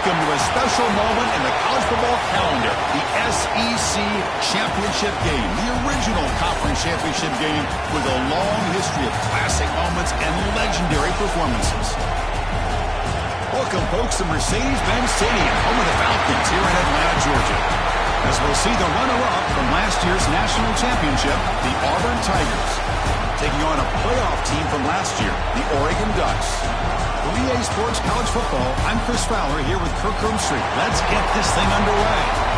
Welcome to a special moment in the college football calendar, the SEC Championship game, the original conference championship game with a long history of classic moments and legendary performances. Welcome, folks, to Mercedes-Benz Stadium, home of the Falcons here in Atlanta, Georgia, as we'll see the runner-up from last year's national championship, the Auburn Tigers, taking on a playoff team from last year, the Oregon Ducks. For EA Sports College Football, I'm Chris Fowler here with Kirk Street. Let's get this thing underway.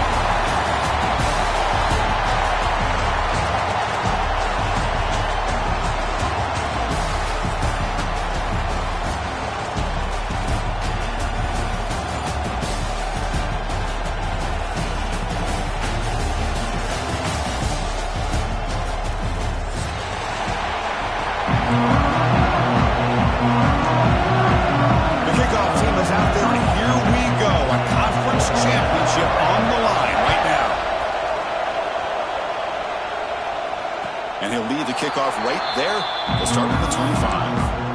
And he'll lead the kickoff right there. We'll start with the 25.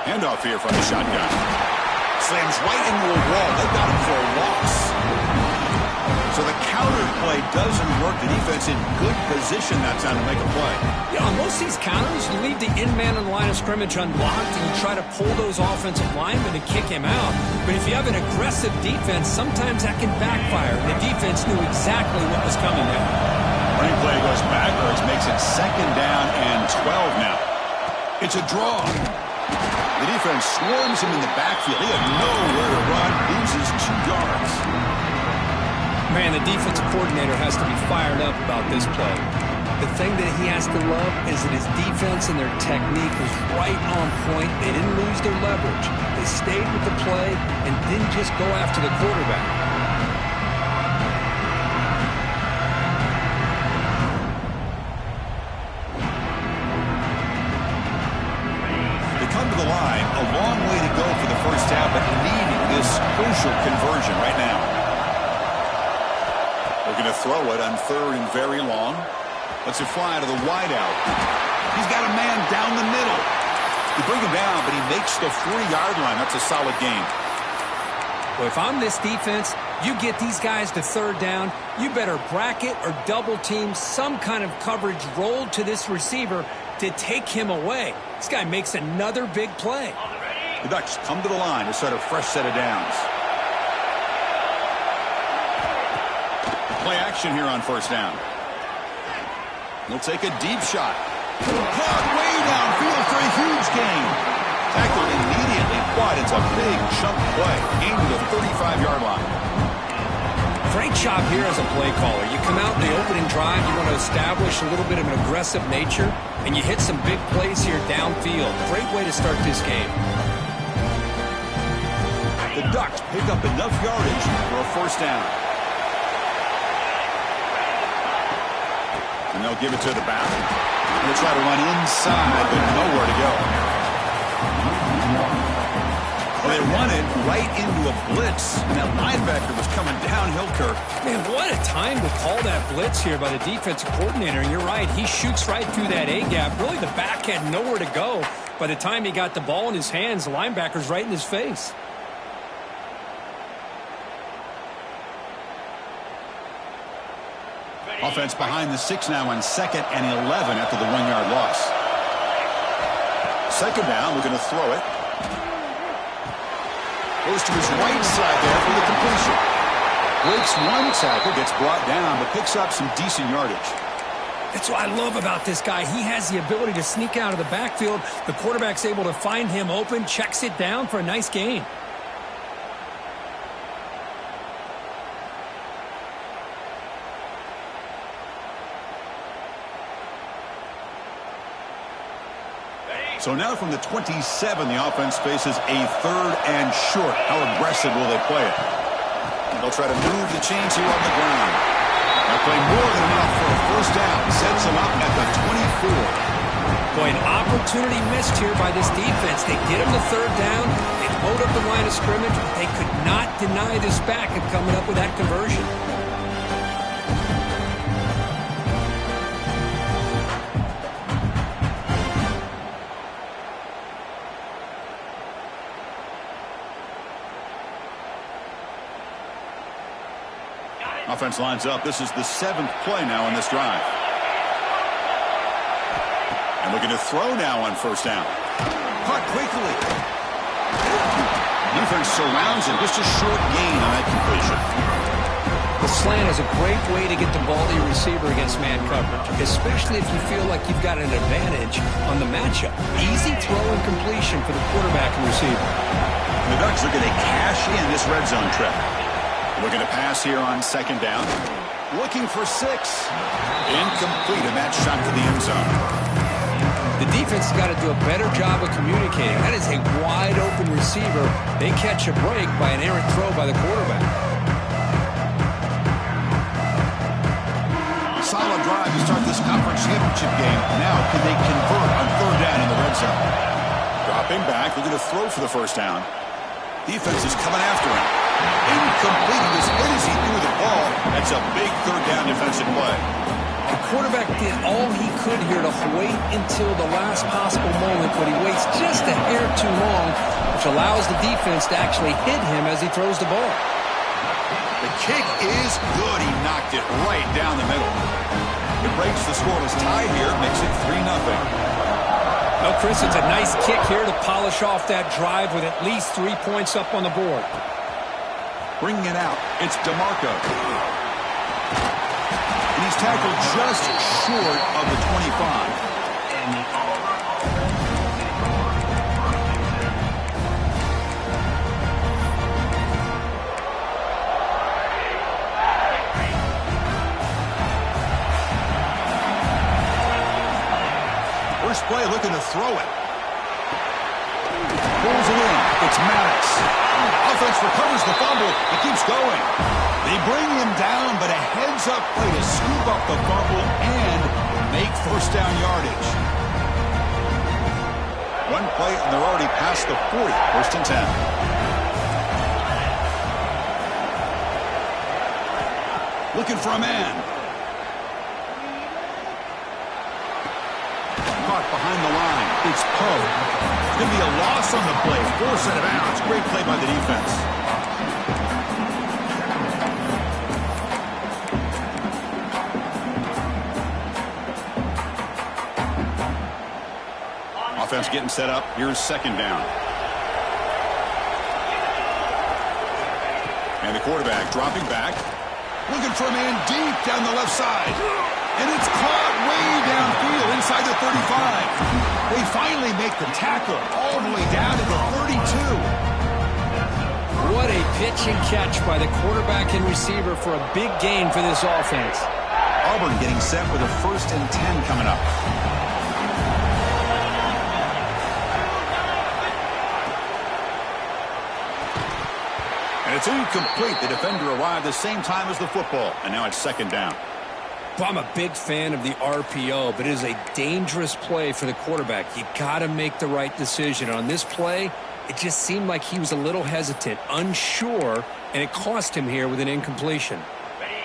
Handoff here from the shotgun. Slams right into a wall. They got him for a loss. So the counter play doesn't work. The defense in good position that time to make a play. Yeah, on most of these counters, you leave the in-man on the line of scrimmage unblocked and you try to pull those offensive linemen to kick him out. But if you have an aggressive defense, sometimes that can backfire. The defense knew exactly what was coming there. Running play goes backwards, makes it 2nd down and 12 now. It's a draw. The defense swarms him in the backfield. He had nowhere to run, loses 2 yards. Man, the defensive coordinator has to be fired up about this play. The thing that he has to love is that his defense and their technique was right on point. They didn't lose their leverage. They stayed with the play and didn't just go after the quarterback. The line, a long way to go for the first half, but needing this crucial conversion right now. They're going to throw it on 3rd and very long. Lets it fly to the wideout. He's got a man down the middle. You bring him down, but he makes the 3-yard line. That's a solid gain. Well, if I'm this defense, you get these guys to 3rd down, you better bracket or double team some kind of coverage rolled to this receiver to take him away. This guy makes another big play. The Ducks come to the line to start a fresh set of downs. Play action here on 1st down. He'll take a deep shot. Caught way downfield for a huge gain. Tackled immediately, but it's a big chunk play. Gain to the 35-yard line. Great job here as a play caller. You come out in the opening drive, you want to establish a little bit of an aggressive nature, and you hit some big plays here downfield. Great way to start this game. The Ducks pick up enough yardage for a 1st down. And they'll give it to the back. They'll try to run inside, but nowhere to go. Well, they run it right into a blitz, and that linebacker was coming downhill, Kirk. Man, what a time to call that blitz here by the defensive coordinator. And you're right, he shoots right through that A-gap. Really, the back had nowhere to go. By the time he got the ball in his hands, the linebacker's right in his face. Offense behind the 6 now on 2nd and 11 after the 1-yard loss. 2nd down, we're going to throw it. Goes to his right side there for the completion. Breaks 1 tackle, gets brought down, but picks up some decent yardage. That's what I love about this guy. He has the ability to sneak out of the backfield. The quarterback's able to find him open, checks it down for a nice gain. So now from the 27, the offense faces a 3rd and short. How aggressive will they play it? They'll try to move the chains here on the ground. They'll play more than enough for a first down. Sets them up at the 24. Boy, an opportunity missed here by this defense. They get him the third down. They load up the line of scrimmage. But they could not deny this back of coming up with that conversion. Offense lines up. This is the 7th play now on this drive. And looking to throw now on first down. Caught quickly. Defense surrounds him. Just a short gain on that completion. The slant is a great way to get the ball to your receiver against man coverage, especially if you feel like you've got an advantage on the matchup. Easy throw and completion for the quarterback and receiver. The Ducks are going to cash in this red zone trip. Looking to pass here on second down. Looking for 6. Incomplete. A match shot to the end zone. The defense has got to do a better job of communicating. That is a wide-open receiver. They catch a break by an errant throw by the quarterback. Solid drive to start this conference championship game. Now, can they convert on third down in the red zone? Dropping back, looking to throw for the first down. Defense is coming after him. Incomplete. As good as he threw the ball, that's a big third down defensive play. The quarterback did all he could here to wait until the last possible moment, but he waits just a hair too long, which allows the defense to actually hit him as he throws the ball. The kick is good. He knocked it right down the middle. It breaks the scoreless tie here, makes it 3-0. Well, Chris, it's a nice kick here to polish off that drive with at least 3 points up on the board. Bringing it out, it's DeMarco. And he's tackled just short of the 25. First play looking to throw it. Pulls it in. It's Maddox. Offense recovers the fumble. It keeps going. They bring him down, but a heads-up play to scoop up the fumble and make first down yardage. One play, and they're already past the 40. First and 10. Looking for a man. Caught behind the line. It's Poe. It's going to be a loss on the play. Force out of bounds. Great play by the defense. Offense getting set up. Here's second down. And the quarterback dropping back. Looking for a man deep down the left side. And it's caught way downfield inside the 35. They finally make the tackle all the way down to the 32. What a pitch and catch by the quarterback and receiver for a big gain for this offense. Auburn getting set with a 1st and 10 coming up. And it's incomplete. The defender arrived the same time as the football. And now it's second down. Well, I'm a big fan of the RPO, but it is a dangerous play for the quarterback. You got to make the right decision. On this play, it just seemed like he was a little hesitant, unsure, and it cost him here with an incompletion.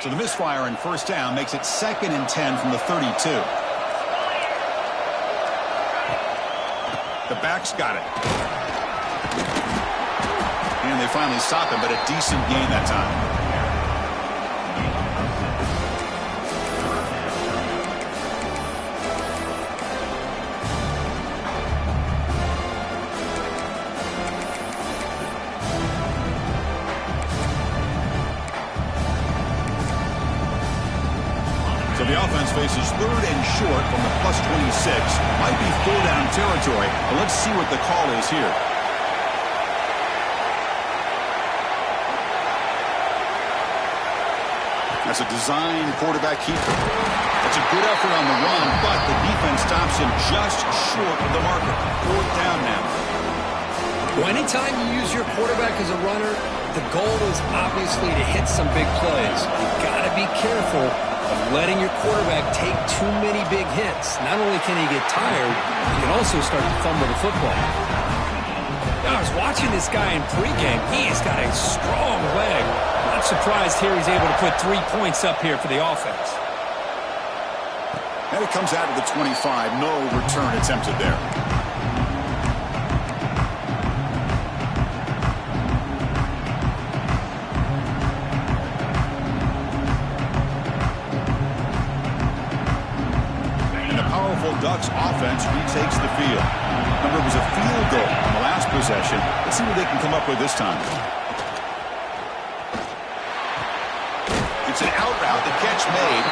So the misfire on first down makes it 2nd and 10 from the 32. The back's got it. And they finally stop him, but a decent gain that time. So the offense faces 3rd and short from the +26. Might be 4-down territory, but let's see what the call is here. That's a design quarterback keeper. That's a good effort on the run, but the defense stops him just short of the marker. 4th down now. Well, anytime you use your quarterback as a runner, the goal is obviously to hit some big plays. You've got to be careful of letting your quarterback take too many big hits. Not only can he get tired, he can also start to fumble the football. Now, I was watching this guy in pregame. He has got a strong leg. Not surprised here he's able to put 3 points up here for the offense. And it comes out of the 25. No return attempted there. Ducks offense retakes the field. Remember, it was a field goal on the last possession. Let's see what they can come up with this time. It's an out route. The catch made.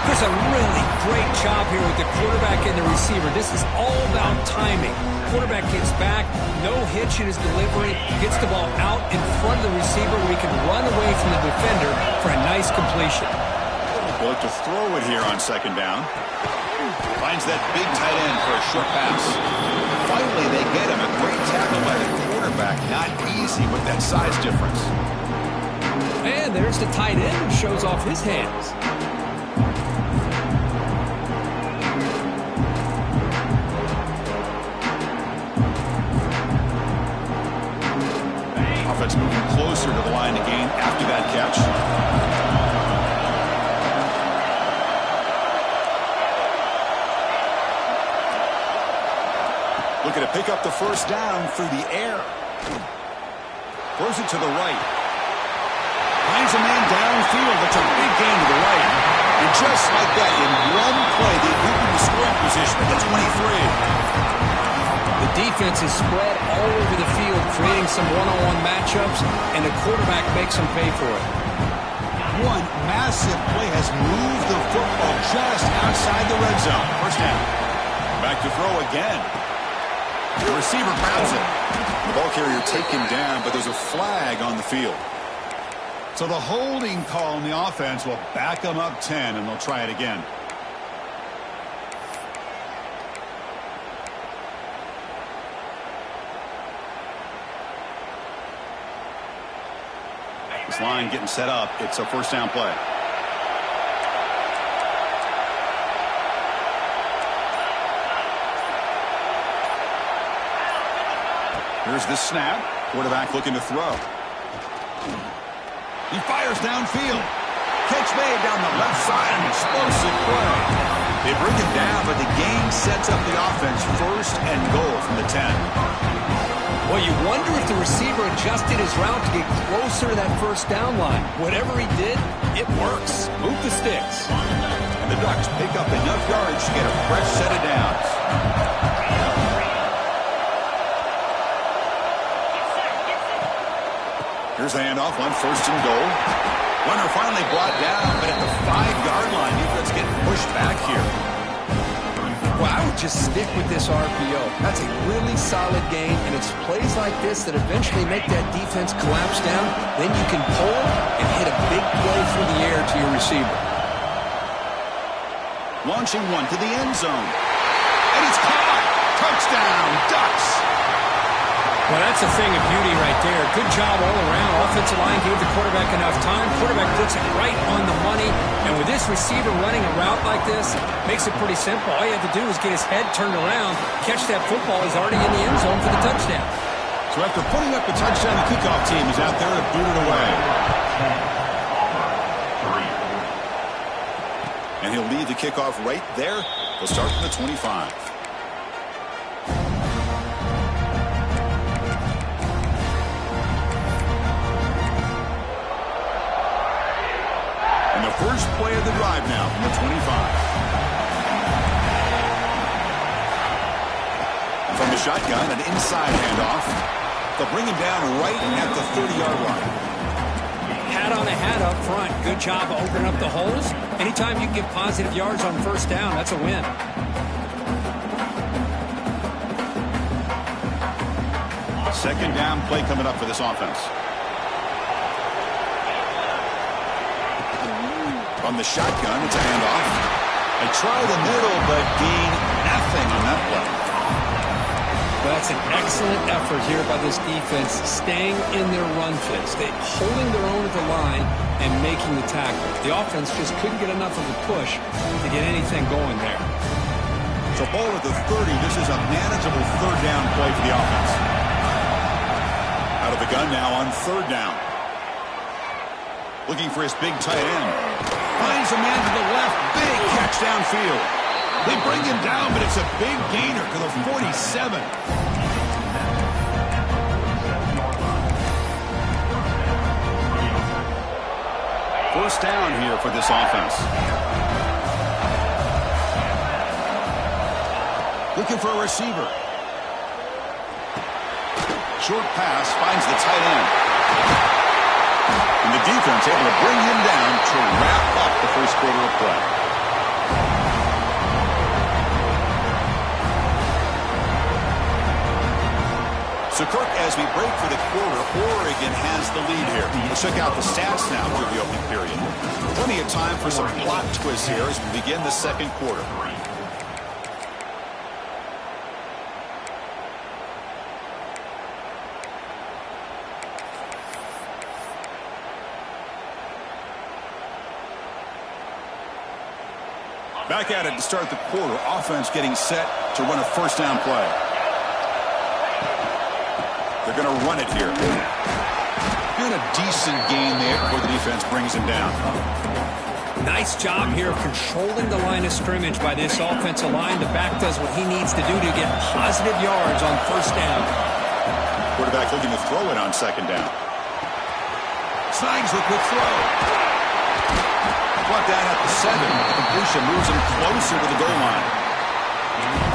There's a really great job here with the quarterback and the receiver. This is all about timing. Quarterback gets back, no hitch in his delivery, gets the ball out in front of the receiver where he can run away from the defender for a nice completion. They'll look to throw it here on second down. Finds that big tight end for a short pass. Finally, they get him. A great tackle by the quarterback. Not easy with that size difference. And there's the tight end who shows off his hands. Offense moving closer to the line of gain after that catch. Looking to pick up the first down through the air. Throws it to the right. Finds a man downfield. That's a big gain to the right. And just like that, in one play, they move into scoring position at the 23. The defense is spread all over the field, creating some one-on-one matchups, and the quarterback makes them pay for it. One massive play has moved the football just outside the red zone. First down. Back to throw again. The receiver grabs it. The ball carrier taken down, but there's a flag on the field. So the holding call on the offense will back them up 10, and they'll try it again. This line getting set up. It's a first down play. Here's the snap. Quarterback looking to throw. He fires downfield. Catch made down the left side. An explosive play. They bring him down, but the game sets up the offense first and goal from the 10. Well, you wonder if the receiver adjusted his route to get closer to that first down line. Whatever he did, it works. Move the sticks. And the Ducks pick up enough yards to get a fresh set of downs. Here's the handoff on first and goal. Runner finally brought down, but at the 5-yard line, defense getting pushed back here. Well, I would just stick with this RPO. That's a really solid game, and it's plays like this that eventually make that defense collapse down. Then you can pull and hit a big play through the air to your receiver. Launching one to the end zone. And it's caught. Touchdown, Ducks. Well, that's a thing of beauty right there. Good job all around. Offensive line gave the quarterback enough time. Quarterback puts it right on the money. And with this receiver running a route like this, makes it pretty simple. All you have to do is get his head turned around, catch that football. He's already in the end zone for the touchdown. So after putting up the touchdown, the kickoff team is out there to boot it away. And he'll lead the kickoff right there. They'll start from the 25. First play of the drive now from the 25. And from the shotgun, an inside handoff. They'll bring him down right at the 30-yard line. Hat on a hat up front. Good job of opening up the holes. Anytime you can get positive yards on first down, that's a win. Second down play coming up for this offense. From the shotgun, it's a handoff. They try the middle, but gain nothing on that play. Well, that's an excellent effort here by this defense, staying in their run fits, holding their own at the line and making the tackle. The offense just couldn't get enough of a push to get anything going there. So ball at the 30. This is a manageable third down play for the offense. Out of the gun now on third down. Looking for his big tight end. Finds a man to the left. Big catch downfield. They bring him down, but it's a big gainer to the 47. First down here for this offense. Looking for a receiver. Short pass finds the tight end. And the defense able to bring him down to wrap up the first quarter of play. So, Kirk, as we break for the quarter, Oregon has the lead here. Let's check out the stats now through the opening period. Plenty of time for some plot twists here as we begin the second quarter. Back at it to start the quarter. Offense getting set to run a first down play. They're going to run it here. Doing a decent gain there before the defense brings him down. Nice job here of controlling the line of scrimmage by this offensive line. The back does what he needs to do to get positive yards on first down. Quarterback looking to throw it on second down. Signs the quick throw. Brought down at the 7. The completion moves him closer to the goal line.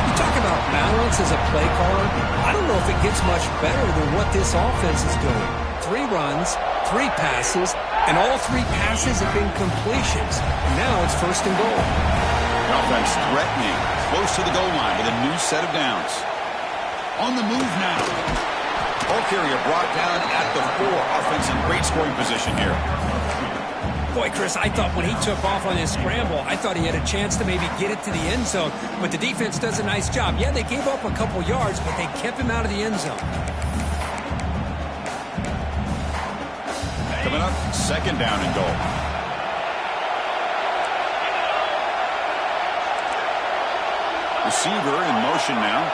You talk about balance as a play caller. I don't know if it gets much better than what this offense is doing. 3 runs, 3 passes, and all 3 passes have been completions. Now it's first and goal. The offense threatening, close to the goal line with a new set of downs. On the move now. Ball carrier brought down at the 4. Offense in great scoring position here. Boy, Chris, I thought when he took off on his scramble, I thought he had a chance to maybe get it to the end zone. But the defense does a nice job. Yeah, they gave up a couple yards, but they kept him out of the end zone. Coming up, second down and goal. Receiver in motion now.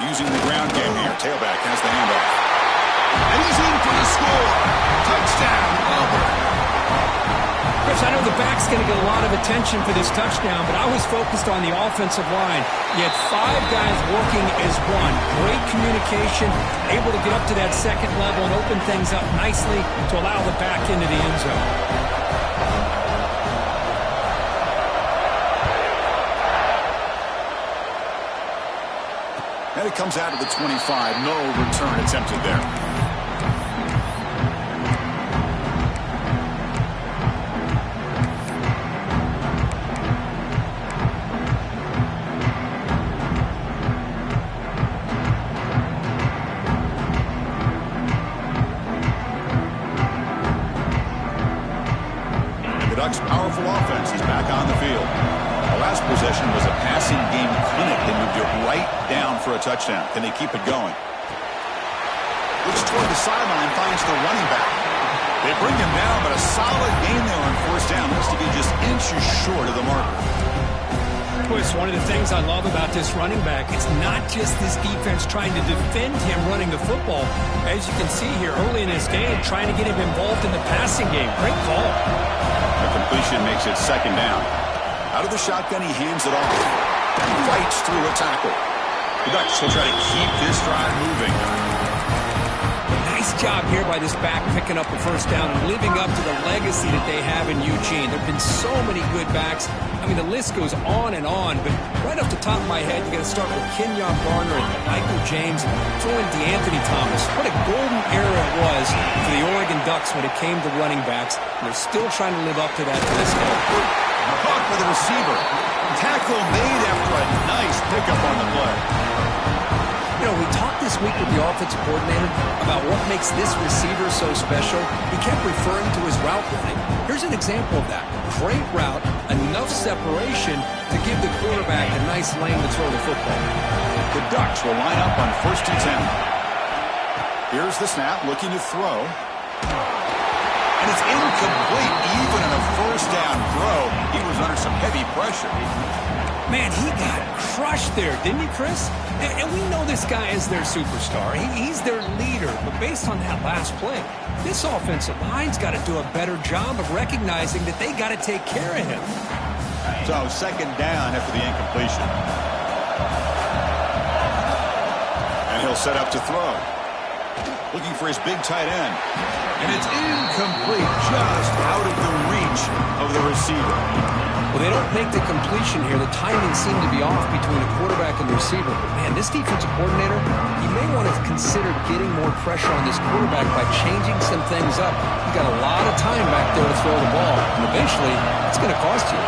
Using the ground game here. Tailback has the handoff. And he's in for the score. Touchdown, Auburn. Chris, I know the back's going to get a lot of attention for this touchdown, but I was focused on the offensive line. You had 5 guys working as one. Great communication, able to get up to that second level and open things up nicely to allow the back into the end zone. And it comes out of the 25. No return attempted there. The Ducks' powerful offense is back on the field. The last possession was a passing game clinic. They moved it right down for a touchdown. Can they keep it going? Looks toward the sideline, finds the running back. They bring him down, but a solid gain there on first down. Has to be just inches short of the marker. Chris, one of the things I love about this running back, it's not just this defense trying to defend him running the football. As you can see here early in this game, trying to get him involved in the passing game. Great call. The completion makes it second down. Out of the shotgun, he hands it off. And fights through a tackle. The Ducks will try to keep this drive moving. Nice job here by this back picking up the first down and living up to the legacy that they have in Eugene. There have been so many good backs. I mean, the list goes on, but right off the top of my head, you got to start with Kenyon Garner and Michael James, throw in DeAnthony Thomas. What a golden era it was for the Oregon Ducks when it came to running backs. They're still trying to live up to that to this day. Caught for the receiver. Tackle made after a nice pickup on the play. You know, we talked this week with the offensive coordinator about what makes this receiver so special. He kept referring to his route running. Here's an example of that. Great route, enough separation to give the quarterback a nice lane to throw the football. The Ducks will line up on 1st and 10. Here's the snap, looking to throw. And it's incomplete. Even in a 1st down throw, he was under some heavy pressure. Man, he got crushed there, didn't he, Chris? And we know this guy is their superstar. He's their leader. But based on that last play, this offensive line's got to do a better job of recognizing that they got to take care of him. So 2nd down after the incompletion. And he'll set up to throw. Looking for his big tight end. And it's incomplete, just out of the reach of the receiver. Well, they don't make the completion here. The timing seemed to be off between the quarterback and the receiver. But, man, this defensive coordinator, he may want to consider getting more pressure on this quarterback by changing some things up. He's got a lot of time back there to throw the ball, and eventually it's going to cost you.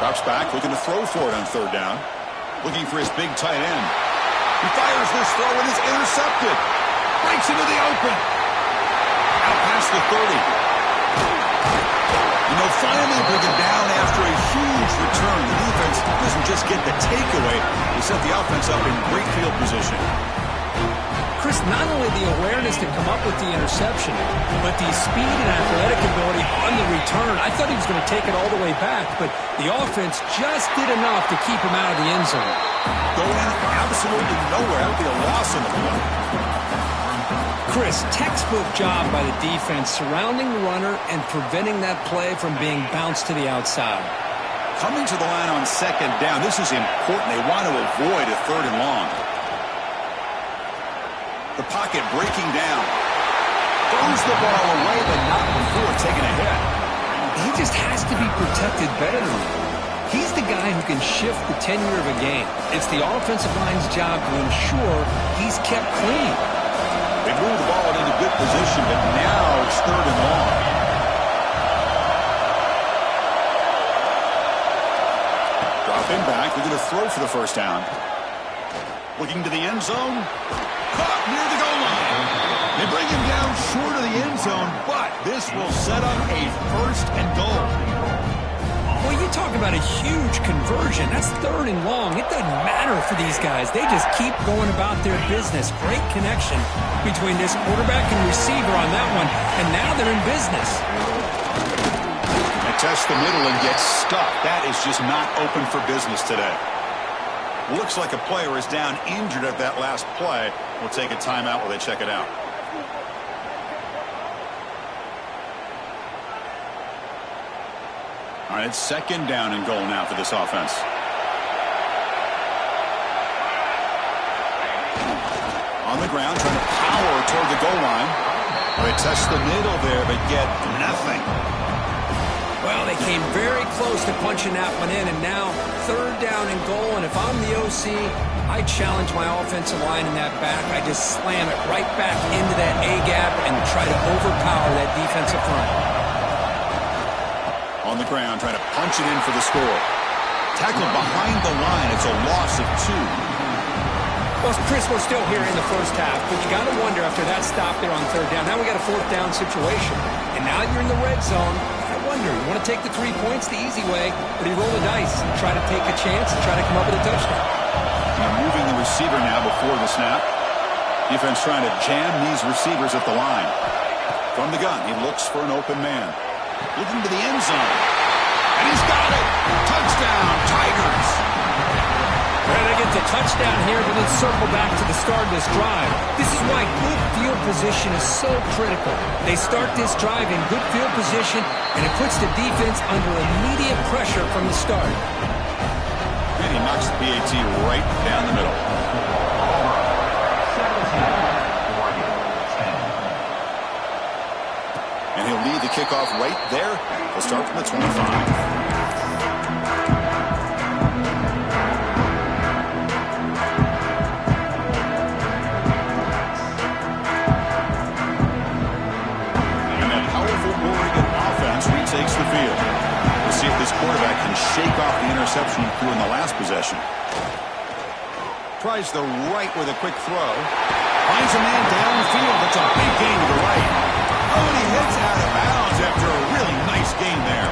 Drops back, looking to throw for it on 3rd down. Looking for his big tight end. He fires this throw and is intercepted. Breaks into the open. Out past the 30. And they'll finally bring it down after a huge return. The defense doesn't just get the takeaway, they set the offense up in great field position. Chris, not only the awareness to come up with the interception, but the speed and athletic ability on the return. I thought he was going to take it all the way back, but the offense just did enough to keep him out of the end zone. Going absolutely nowhere. That would be a loss in the play. Chris, textbook job by the defense surrounding the runner and preventing that play from being bounced to the outside. Coming to the line on 2nd down, this is important. They want to avoid a 3rd and long. The pocket breaking down. Throws the ball away, but not before taking a hit. He just has to be protected better than that. He's the guy who can shift the tenure of a game. It's the offensive line's job to ensure he's kept clean. They move the ball into good position, but now it's 3rd and long. Dropping back, looking to throw for the 1st down. Looking to the end zone. Caught near the goal line. They bring him down short of the end zone, but this will set up a 1st and goal. Well, you talk about a huge conversion. That's 3rd and long. It doesn't matter for these guys. They just keep going about their business. Great connection between this quarterback and receiver on that one, and now they're in business. They test the middle and get stuck. That is just not open for business today. Looks like a player is down injured at that last play. We'll take a timeout while they check it out. All right, it's 2nd down and goal now for this offense. On the ground, trying to power toward the goal line. They test the middle there, but get nothing. Well, they came very close to punching that one in, and now 3rd down and goal. And if I'm the OC, I challenge my offensive line in that back. I just slam it right back into that A-gap and try to overpower that defensive front. On the ground, trying to punch it in for the score. Tackled behind the line. It's a loss of 2. Well, Chris, we're still here in the 1st half, but you got to wonder after that stop there on 3rd down. Now we got a 4th down situation, and now you're in the red zone. I wonder, you want to take the 3 points the easy way, or do you roll the dice and try to take a chance and try to come up with a touchdown? Moving the receiver now before the snap. Defense trying to jam these receivers at the line. From the gun, he looks for an open man. Looking to the end zone. And he's got it. Touchdown, Tigers. Well, they get the touchdown here, but let's circle back to the start of this drive. This is why good field position is so critical. They start this drive in good field position, and it puts the defense under immediate pressure from the start. And he knocks the PAT right down the middle. And he'll lead the kickoff right there. He'll start from the 25. Takes the field. We'll see if this quarterback can shake off the interception he threw in the last possession. Tries the right with a quick throw. Finds a man downfield. It's a big gain to the right. Oh, and he hits out of bounds after a really nice gain there.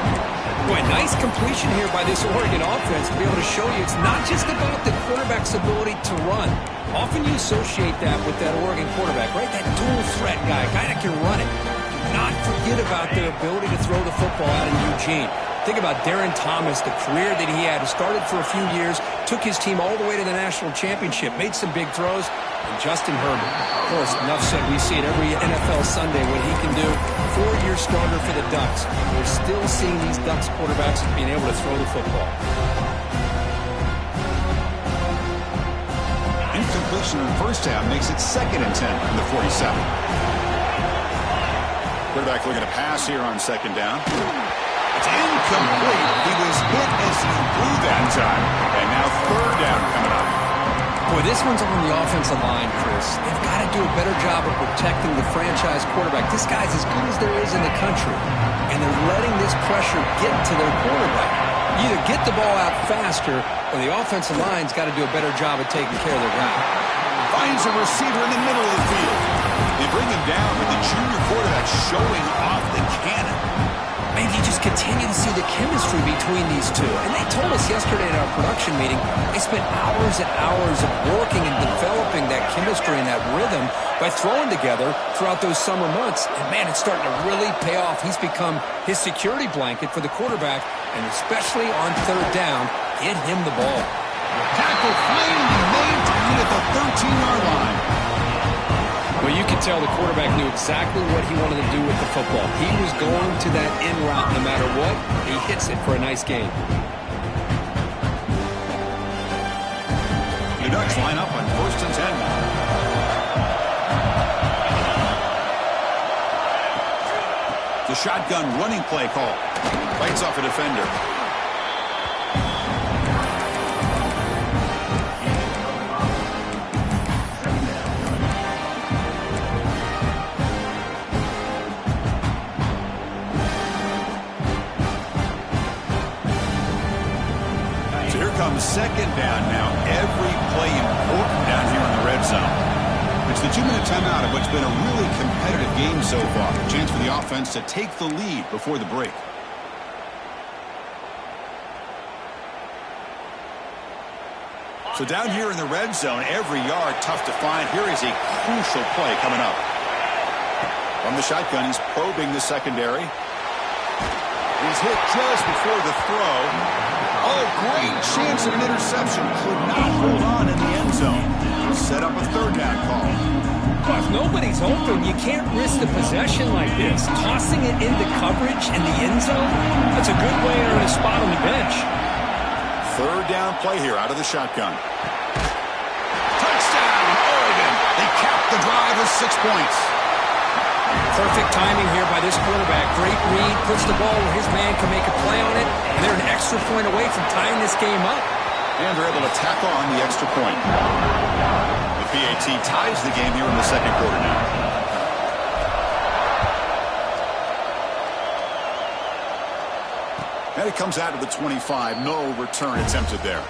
Boy, nice completion here by this Oregon offense to be able to show you it's not just about the quarterback's ability to run. Often you associate that with that Oregon quarterback, right? That dual threat guy that can run it. Do not forget about their ability to throw the football out in Eugene. Think about Darren Thomas, the career that he had. He started for a few years, took his team all the way to the national championship, made some big throws. And Justin Herbert, of course, enough said, we see it every NFL Sunday what he can do. 4-year starter for the Ducks. We're still seeing these Ducks quarterbacks being able to throw the football. Incompletion in the first half makes it 2nd and 10 from the 47. Quarterback looking to pass here on 2nd down. It's incomplete. He was hit as he threw that time. And now 3rd down coming up. Boy, this one's on the offensive line, Chris. They've got to do a better job of protecting the franchise quarterback. This guy's as good as there is in the country. And they're letting this pressure get to their quarterback. You either get the ball out faster, or the offensive line's got to do a better job of taking care of their guy. Finds a receiver in the middle of the field. They bring him down with the junior quarterback showing off the cannon. Man, you just continue to see the chemistry between these two. And they told us yesterday in our production meeting, they spent hours and hours of working and developing that chemistry and that rhythm by throwing together throughout those summer months. And, man, it's starting to really pay off. He's become his security blanket for the quarterback, and especially on 3rd down, get him the ball. Tackle finally made to meet at the 13-yard line. Well, you can tell the quarterback knew exactly what he wanted to do with the football. He was going to that in route no matter what. He hits it for a nice gain. The Ducks line up on 1st and 10 now. The shotgun running play call. Bites off a defender. Comes 2nd down now. Every play important down here in the red zone. It's the 2-minute timeout of what's been a really competitive game so far. A chance for the offense to take the lead before the break. So down here in the red zone, every yard tough to find. Here is a crucial play coming up. From the shotgun, he's probing the secondary. He's hit just before the throw. Oh, great chance of an interception. Could not hold on in the end zone. Set up a 3rd down call. Well, if nobody's open, you can't risk the possession like this. Tossing it into coverage in the end zone, that's a good way to earn a spot on the bench. 3rd down play here out of the shotgun. Touchdown, Oregon. They cap the drive with 6 points. Perfect timing here by this quarterback. Great read, puts the ball where his man can make a play on it, and they're an extra point away from tying this game up. And they're able to tack on the extra point. The PAT ties the game here in the 2nd quarter now. And it comes out of the 25. No return attempted there.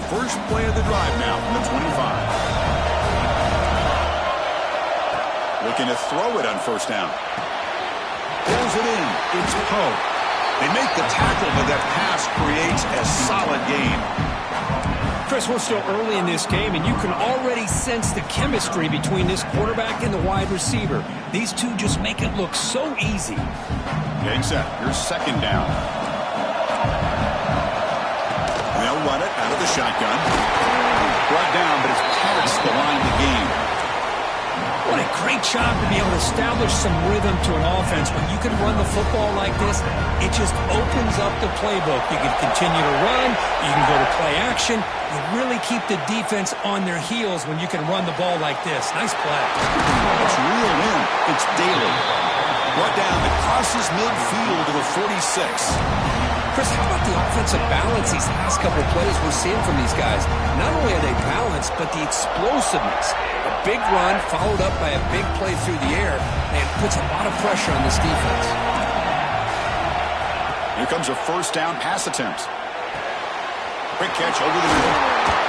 First play of the drive now from the 25. Looking to throw it on 1st down. Pulls it in. It's Poe. They make the tackle, but that pass creates a solid gain. Chris, we're still early in this game, and you can already sense the chemistry between this quarterback and the wide receiver. These two just make it look so easy. Getting set. Here's 2nd down. They'll run it out of the shotgun. Brought down, but it's past the line of the game. What a great job to be able to establish some rhythm to an offense. When you can run the football like this, it just opens up the playbook. You can continue to run. You can go to play action. You really keep the defense on their heels when you can run the ball like this. Nice play. It's reeled in. It's Daly. Brought down that crosses midfield to the 46. Chris, how about the offensive balance these last couple of plays we're seeing from these guys? Not only are they balanced, but the explosiveness. A big run followed up by a big play through the air, and puts a lot of pressure on this defense. Here comes a first down pass attempt. Quick catch over the middle.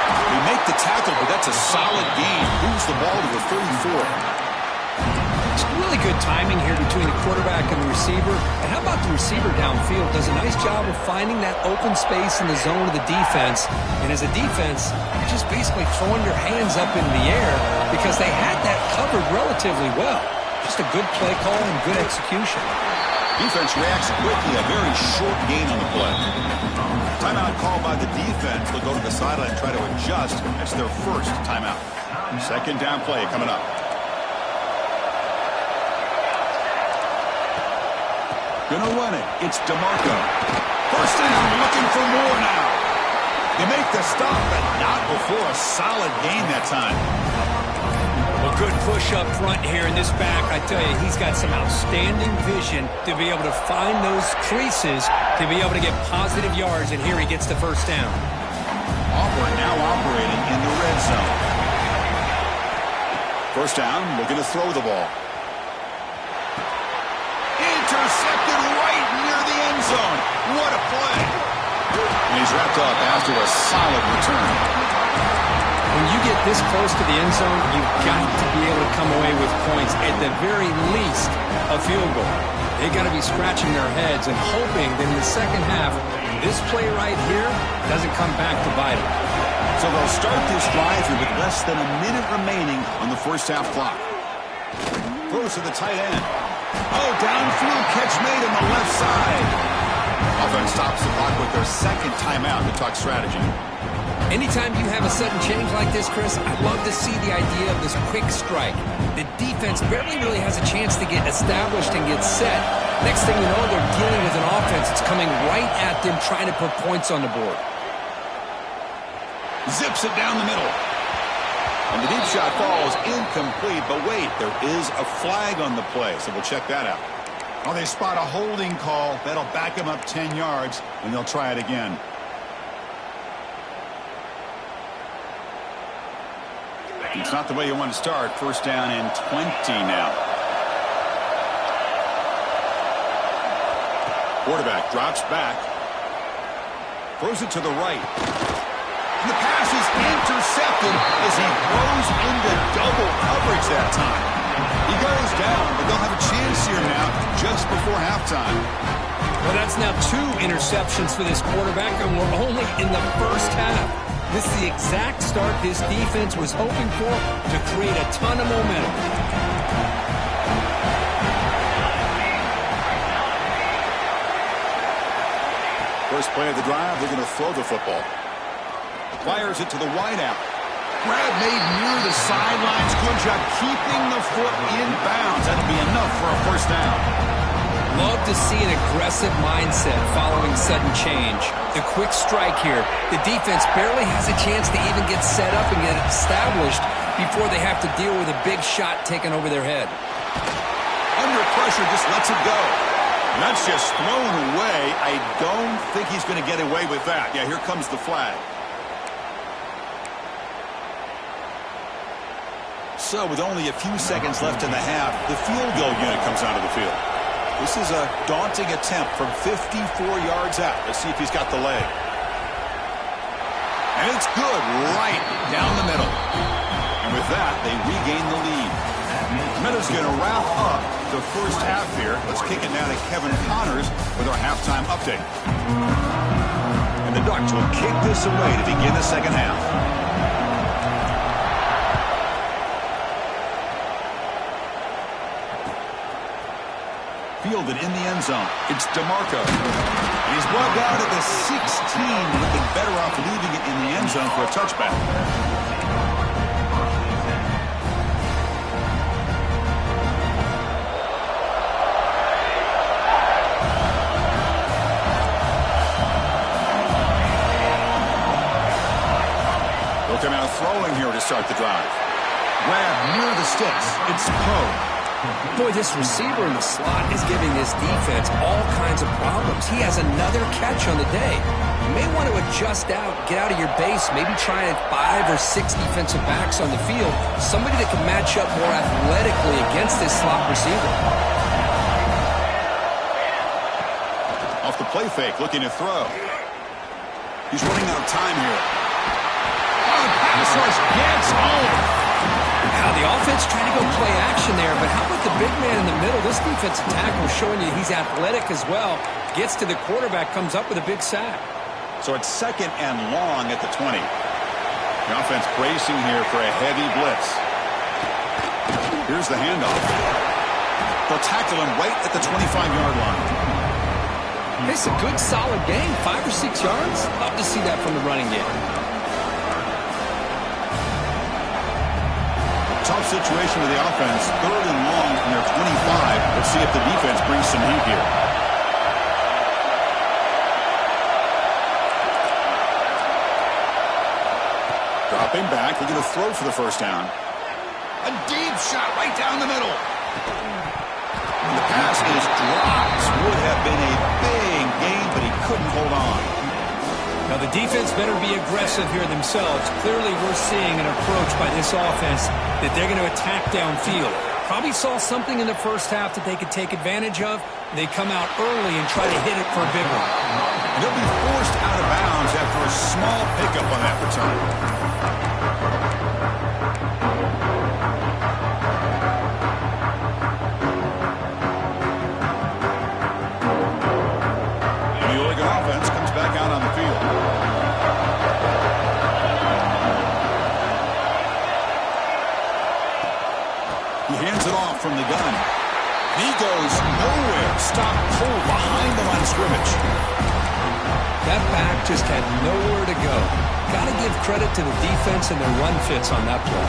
They make the tackle, but that's a solid gain. Moves the ball to the 34. It's really good timing here between the quarterback and the receiver. And how about the receiver downfield? Does a nice job of finding that open space in the zone of the defense. And as a defense, you're just basically throwing your hands up in the air because they had that covered relatively well. Just a good play call and good execution. Defense reacts quickly. A very short gain on the play. Timeout called by the defense. They'll go to the sideline and try to adjust. That's their first timeout. Second down play coming up. Gonna run it. It's DeMarco. First down, looking for more now. They make the stop, but not before a solid gain that time. Well, good push up front here in this back. I tell you, he's got some outstanding vision to be able to find those creases, to be able to get positive yards, and here he gets the first down. Auburn now operating in the red zone. First down, looking to throw the ball. Intercepted right near the end zone. What a play. And he's wrapped up after a solid return. When you get this close to the end zone, you've got to be able to come away with points, at the very least a field goal. They've got to be scratching their heads and hoping that in the second half, this play right here doesn't come back to bite them. So they'll start this drive here with less than a minute remaining on the first half clock. Throws to the tight end. Oh, downfield catch made on the left side. Offense stops the clock with their second timeout to talk strategy. Anytime you have a sudden change like this, Chris, I love to see the idea of this quick strike. The defense barely really has a chance to get established and get set. Next thing you know, they're dealing with an offense that's coming right at them, trying to put points on the board. Zips it down the middle. And the deep shot falls incomplete, but wait, there is a flag on the play, so we'll check that out. Oh, they spot a holding call. That'll back them up 10 yards, and they'll try it again. It's not the way you want to start. First down and 20 now. Quarterback drops back. Throws it to the right. And the pass is intercepted as he throws into double coverage that time. He goes down, but they'll have a chance here now just before halftime. Well, that's now 2 interceptions for this quarterback, and we're only in the first half. This is the exact start this defense was hoping for to create a ton of momentum. First play of the drive, they're going to throw the football. Fires it to the wideout. Grab made near the sidelines. Good job keeping the foot in bounds. That'll be enough for a first down. Love to see an aggressive mindset following sudden change. The quick strike here. The defense barely has a chance to even get set up and get established before they have to deal with a big shot taken over their head. Under pressure, just lets it go. And that's just thrown away. I don't think he's going to get away with that. Yeah, here comes the flag. So with only a few seconds left in the half, the field goal unit comes onto the field. This is a daunting attempt from 54 yards out. Let's see if he's got the leg. And it's good right down the middle. And with that, they regain the lead. Meadows going to wrap up the first half here. Let's kick it now to Kevin Connors with our halftime update. And the Ducks will kick this away to begin the second half. Fielded in the end zone. It's DeMarco. He's brought down at the 16, looking better off leaving it in the end zone for a touchback. They'll come out throwing here to start the drive. Grab near the sticks. It's Poe. Boy, this receiver in the slot is giving this defense all kinds of problems. He has another catch on the day. You may want to adjust out, get out of your base, maybe try 5 or 6 defensive backs on the field, somebody that can match up more athletically against this slot receiver. Off the play fake, looking to throw. He's running out of time here. Oh, the pass rush gets home. Now, the offense trying to go play action there, but how about the big man in the middle? This defensive tackle showing you he's athletic as well. Gets to the quarterback, comes up with a big sack. So it's 2nd and long at the 20. The offense bracing here for a heavy blitz. Here's the handoff. They'll tackle him right at the 25-yard line. It's a good, solid game. 5 or 6 yards. Love to see that from the running game. Tough situation with the offense. 3rd and long from their 25. Let's see if the defense brings some heat here. Dropping back, looking to throw for the first down. A deep shot right down the middle. And the pass is dropped. Would have been a big gain, but he couldn't hold on. Now, the defense better be aggressive here themselves. Clearly, we're seeing an approach by this offense that they're going to attack downfield. Probably saw something in the first half that they could take advantage of. They come out early and try to hit it for a big one. And they'll be forced out of bounds after a small pickup on that return. And the Oregon offense comes back out on the field. He hands it off from the gun. He goes nowhere. Stop cold behind the line of scrimmage. That back just had nowhere to go. Got to give credit to the defense and their run fits on that play.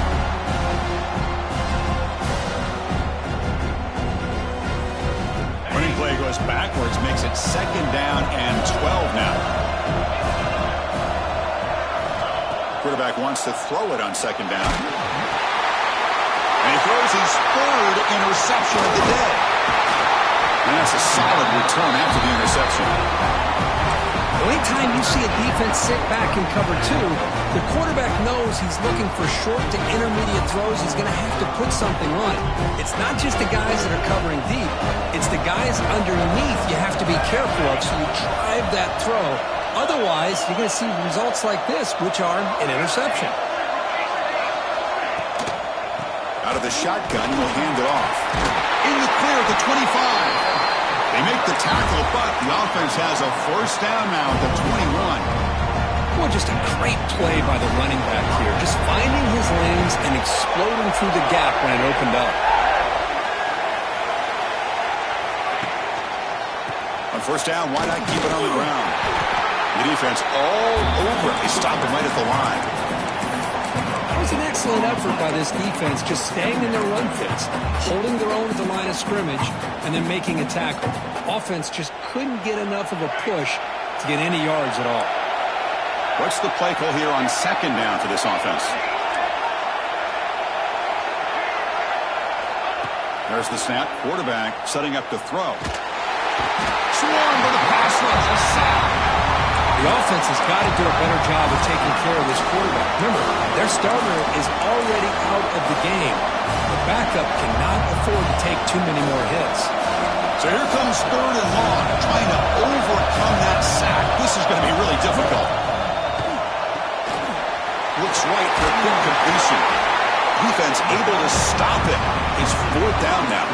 Running play goes backwards, makes it 2nd down and 12 now. Quarterback wants to throw it on 2nd down. And he throws his 3rd interception of the day. And that's a solid return after the interception. Anytime you see a defense sit back in cover 2, the quarterback knows he's looking for short to intermediate throws. He's going to have to put something on it. It's not just the guys that are covering deep. It's the guys underneath you have to be careful of, so you drive that throw. Otherwise, you're going to see results like this, which are an interception. Out of the shotgun, he'll hand it off. In the clear at the 25. They make the tackle, but the offense has a 1st down now at the 21. Well, just a great play by the running back here. Just finding his lanes and exploding through the gap when it opened up. On 1st down, why not keep it on the ground? The defense all over it. They stop him right at the line. That was an excellent effort by this defense, just staying in their run fits, holding their own at the line of scrimmage, and then making a tackle. Offense just couldn't get enough of a push to get any yards at all. What's the play call here on 2nd down for this offense? There's the snap. Quarterback setting up to throw. Swarmed by the pass rush. A sack. The offense has got to do a better job of taking care of this quarterback. Remember, their starter is already out of the game. The backup cannot afford to take too many more hits. So here comes 3rd and long, trying to overcome that sack. This is going to be really difficult. Looks right for a quick completion. Defense able to stop it. It's 4th down now.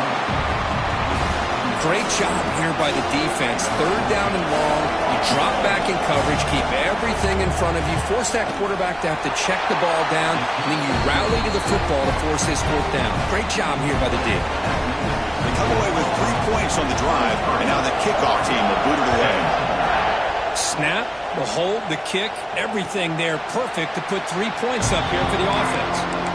Great job here by the defense. 3rd down and long. You drop back in coverage, keep everything in front of you, force that quarterback to have to check the ball down, and then you rally to the football to force this 4th down. Great job here by the D. They come away with 3 points on the drive, and now the kickoff team will boot it away. Snap, the hold, the kick, everything there perfect to put 3 points up here for the offense.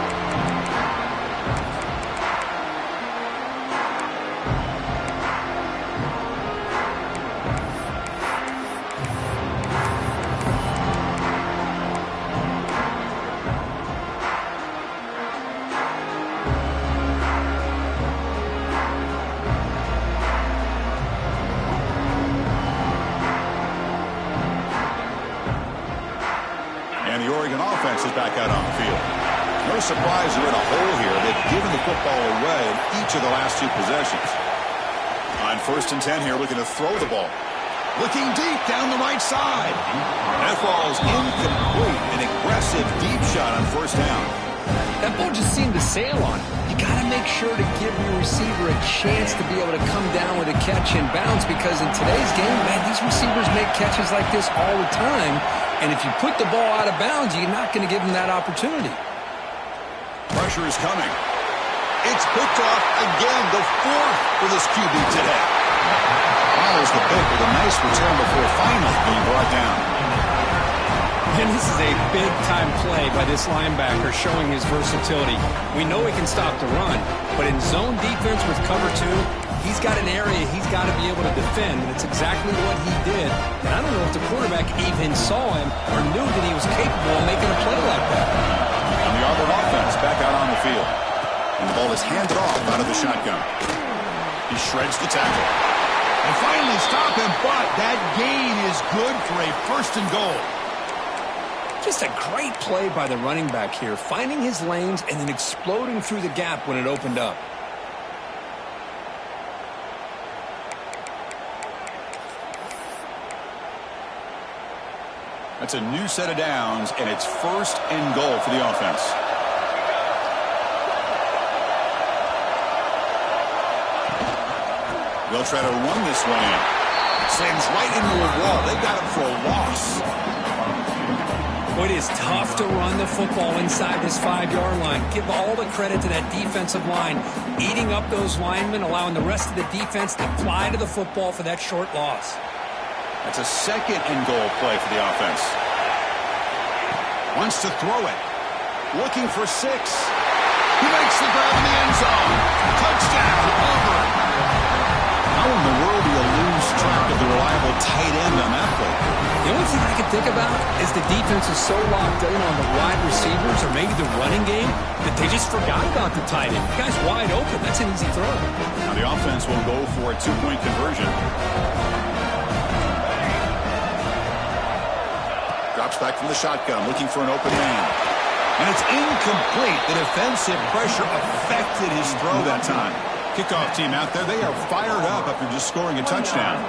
No surprise they're in a hole here. They've given the football away in each of the last 2 possessions. On 1st and 10 here, looking to throw the ball. Looking deep down the right side. That ball's incomplete. An aggressive deep shot on 1st down. That ball just seemed to sail on it. You got to make sure to give your receiver a chance to be able to come down with a catch and bounce, because in today's game, man, these receivers make catches like this all the time. And if you put the ball out of bounds, you're not going to give them that opportunity. Pressure is coming. It's picked off again, the 4th for this QB today. Follows the pick with a nice return before finally being brought down. And this is a big-time play by this linebacker, showing his versatility. We know he can stop the run, but in zone defense with cover 2, he's got an area he's got to be able to defend, and it's exactly what he did. And I don't know if the quarterback even saw him or knew that he was capable of making a play like that. And the Auburn offense back out on the field. And the ball is handed off out of the shotgun. He shreds the tackle. And finally stop him, but that gain is good for a 1st and goal. Just a great play by the running back here, finding his lanes and then exploding through the gap when it opened up. That's a new set of downs, and it's 1st and goal for the offense. They'll try to run this one in. Slams right into a wall. They've got him for a loss. It is tough to run the football inside this 5-yard line. Give all the credit to that defensive line, eating up those linemen, allowing the rest of the defense to fly to the football for that short loss. That's a 2nd and goal play for the offense. Wants to throw it. Looking for 6. He makes the grab in the end zone. Touchdown, Auburn. How in the world do you lose track of the reliable tight end on that play? The only thing I can think about is the defense is so locked in on the wide receivers or maybe the running game that they just forgot about the tight end. The guy's wide open. That's an easy throw. Now the offense will go for a 2-point conversion. Drops back from the shotgun, looking for an open man. And it's incomplete. The defensive pressure affected his throw that time. Kickoff team out there, they are fired up after just scoring a touchdown.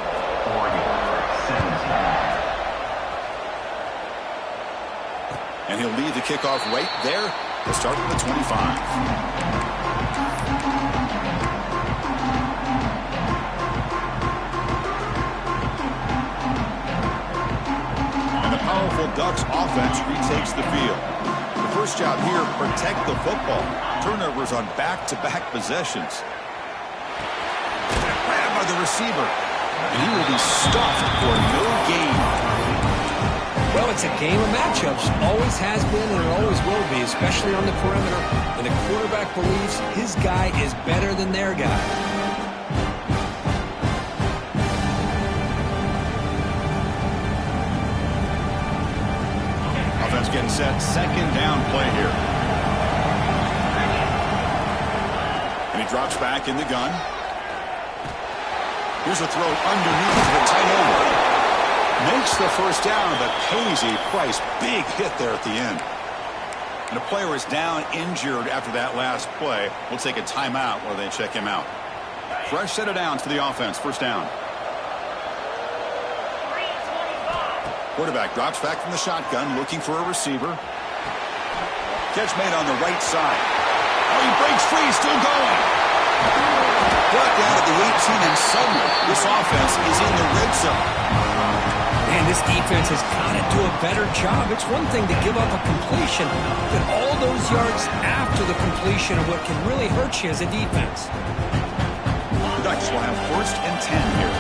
And he'll lead the kickoff right there. He'll start at the 25. And the powerful Ducks offense retakes the field. The first job here, protect the football. Turnovers on back-to-back possessions. Grabbed by the receiver. And he will be stuffed for no gain. Well, it's a game of matchups. Always has been and it always will be, especially on the perimeter. And the quarterback believes his guy is better than their guy. Offense getting set. 2nd down play here. And he drops back in the gun. Here's a throw underneath to the tight end. Makes the 1st down, but pays a price. Big hit there at the end. And the player is down injured after that last play. We'll take a timeout while they check him out. Fresh set of downs for the offense. 1st down. Quarterback drops back from the shotgun, looking for a receiver. Catch made on the right side. Oh, he breaks free, still going. Brought down at the 18, and suddenly this offense is in the red zone. Man, this defense has got to do a better job. It's one thing to give up a completion, but all those yards after the completion are what can really hurt you as a defense. The Ducks will have 1st and 10 here.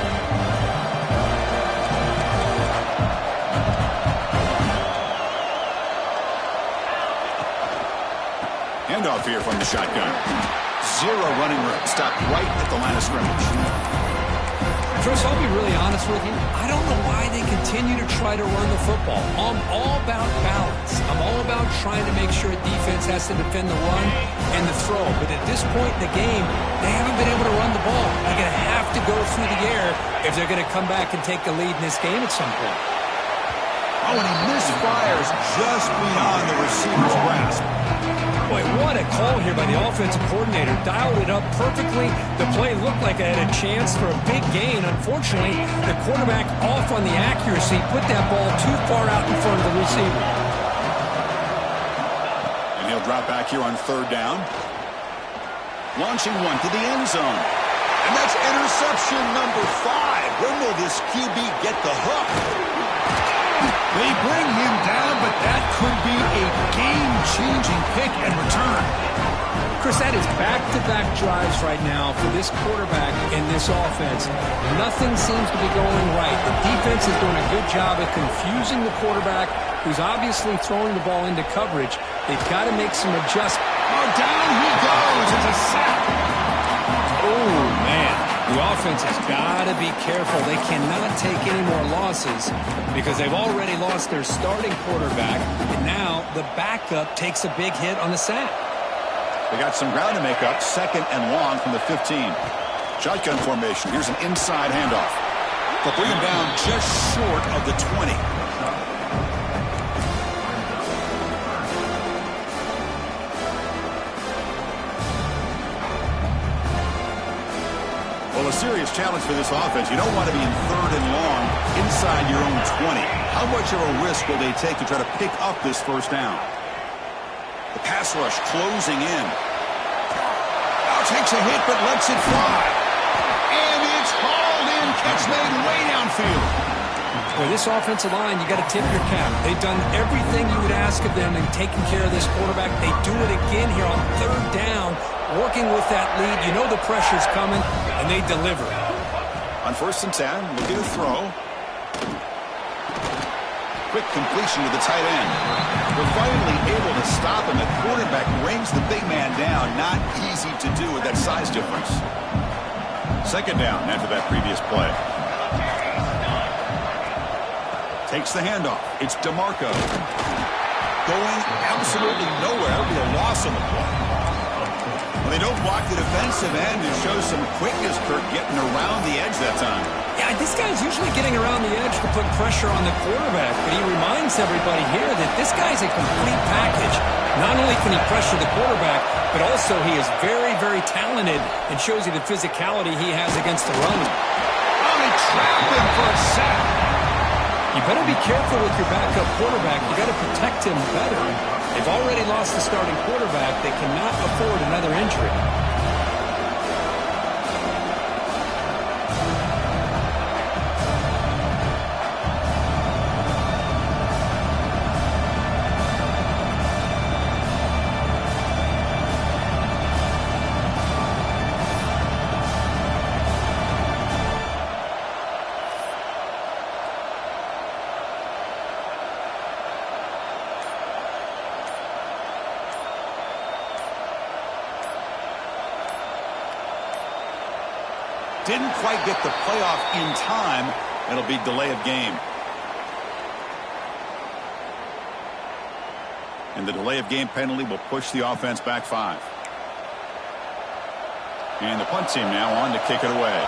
Handoff here from the shotgun. 0 running room. Stopped right at the line of scrimmage. Chris, I'll be really honest with you. I don't know why they continue to try to run the football. I'm all about balance. I'm all about trying to make sure a defense has to defend the run and the throw. But at this point in the game, they haven't been able to run the ball. They're going to have to go through the air if they're going to come back and take the lead in this game at some point. Oh, and he misfires just beyond the receiver's grasp. Well, boy, what a call here by the offensive coordinator. Dialed it up perfectly. The play looked like it had a chance for a big gain. Unfortunately, the quarterback off on the accuracy, put that ball too far out in front of the receiver. And he'll drop back here on third down. Launching one to the end zone. And that's interception number 5. When will this QB get the hook? They bring him down, but that could be a game-changing pick and return. Chris, that is back-to-back drives right now for this quarterback and this offense. Nothing seems to be going right. The defense is doing a good job of confusing the quarterback, who's obviously throwing the ball into coverage. They've got to make some adjustments. Oh, down he goes. It's a sack. Oh, man. The offense has got to be careful. They cannot take any more losses because they've already lost their starting quarterback, and now the backup takes a big hit on the sack. They got some ground to make up. 2nd and long from the 15. Shotgun formation. Here's an inside handoff. They'll bring him down just short of the 20. Well, a serious challenge for this offense. You don't want to be in 3rd and long inside your own 20. How much of a risk will they take to try to pick up this first down? The pass rush closing in. Now takes a hit but lets it fly. And it's hauled in. Catch made way downfield. Boy, this offensive line, you got to tip your cap. They've done everything you would ask of them in taking care of this quarterback. They do it again here on 3rd down, working with that lead. You know the pressure's coming, and they deliver. On 1st and 10, looking to throw. Quick completion to the tight end. They're finally able to stop him. The quarterback brings the big man down. Not easy to do with that size difference. 2nd down after that previous play. Takes the handoff. It's DeMarco. Going absolutely nowhere. That'll be a loss on the play. Well, they don't block the defensive end. It shows some quickness, Kirk, getting around the edge that time. Yeah, this guy's usually getting around the edge to put pressure on the quarterback, but he reminds everybody here that this guy's a complete package. Not only can he pressure the quarterback, but also he is very, very talented and shows you the physicality he has against the run. Oh, they trap him for a sack. You better be careful with your backup quarterback. You got to protect him better. They've already lost the starting quarterback. They cannot afford another injury. Didn't quite get the playoff in time. It'll be delay of game. And the delay of game penalty will push the offense back 5. And the punt team now on to kick it away.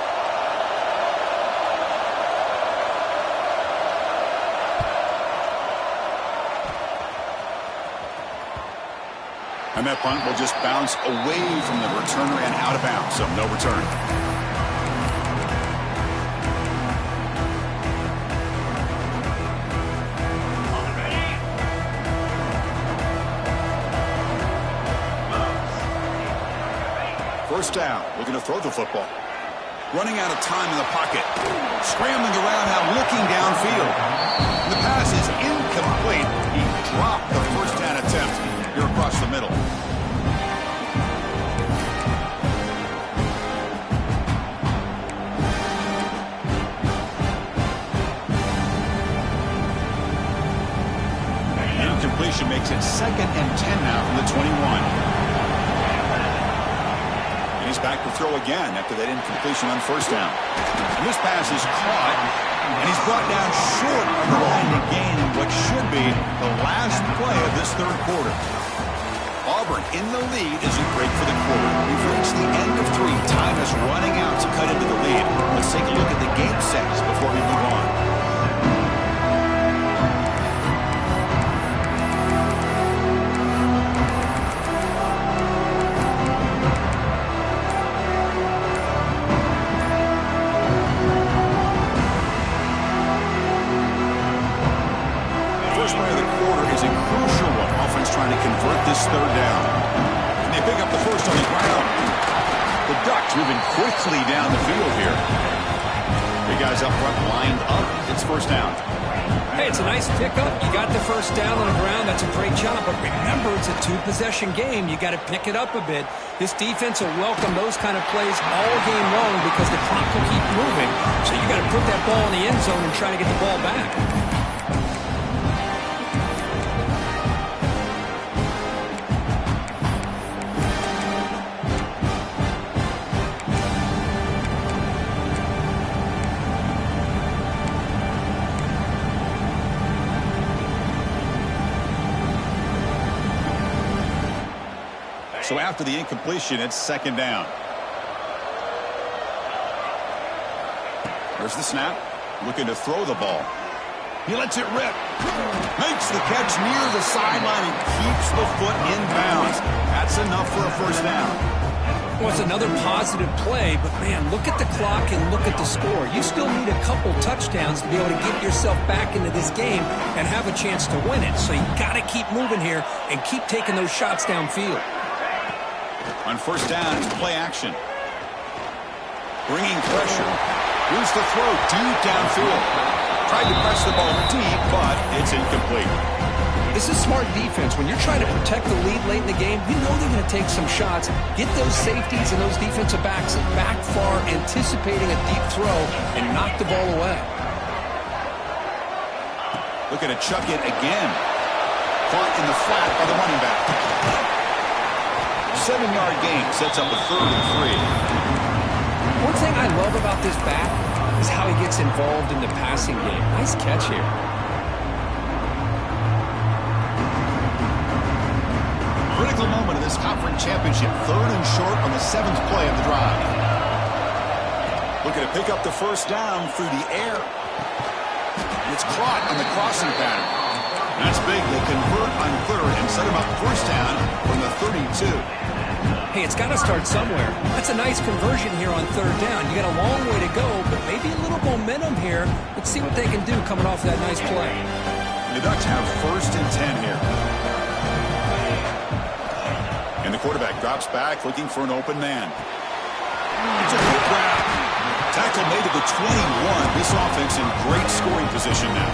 And that punt will just bounce away from the returner and out of bounds, so no return. First down, looking to throw the football. Running out of time in the pocket. Scrambling around now, looking downfield. The pass is incomplete. He dropped the first down attempt here across the middle. Incompletion makes it 2nd and 10 now from the 21. He's back to throw again after that incompletion on first down. And this pass is caught, and he's brought down short on the line to gain in what should be the last play of this 3rd quarter. Auburn in the lead as we break for the quarter. We've reached the end of 3. Time is running out to cut into the lead. Let's take a look at the game sets before we move on. quickly down the field here. The guys up front lined up. It's first down. Hey, it's a nice pickup. You got the first down on the ground. That's a great job. But remember, it's a two-possession game. You got to pick it up a bit. This defense will welcome those kind of plays all game long because the clock will keep moving. So you got to put that ball in the end zone and try to get the ball back. So after the incompletion, it's second down. There's the snap. Looking to throw the ball. He lets it rip. Makes the catch near the sideline and keeps the foot in bounds. That's enough for a first down. Well, it's another positive play, but man, look at the clock and look at the score. You still need a couple touchdowns to be able to get yourself back into this game and have a chance to win it. So you got to keep moving here and keep taking those shots downfield. On first down, it's play action. Bringing pressure. Here's the throw deep downfield. Tried to press the ball deep, but it's incomplete. This is smart defense. When you're trying to protect the lead late in the game, you know they're going to take some shots. Get those safeties and those defensive backs back far, anticipating a deep throw, and knock the ball away. Looking to chuck it again. Caught in the flat by the running back. 7-yard gain sets up a 3rd and 3. One thing I love about this back is how he gets involved in the passing game. Nice catch here. Critical moment of this conference championship. 3rd and short on the 7th play of the drive. Looking to pick up the first down through the air. It's caught on the crossing pattern. That's big. They convert on 3rd and set him up first down from the 32. Hey, it's got to start somewhere. That's a nice conversion here on 3rd down. You got a long way to go, but maybe a little momentum here. Let's see what they can do coming off that nice play. The Ducks have 1st and 10 here. And the quarterback drops back, looking for an open man. It's a quick grab. Tackle made to the 21. This offense in great scoring position now.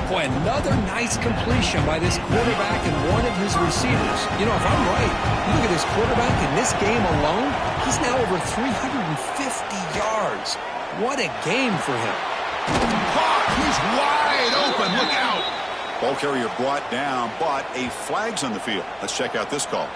Boy, another nice completion by this quarterback and one of his receivers. You know, if I'm right, look at this quarterback in this game alone. He's now over 350 yards. What a game for him. He's wide open. Look out. Ball carrier brought down, but a flag's on the field. Let's check out this call.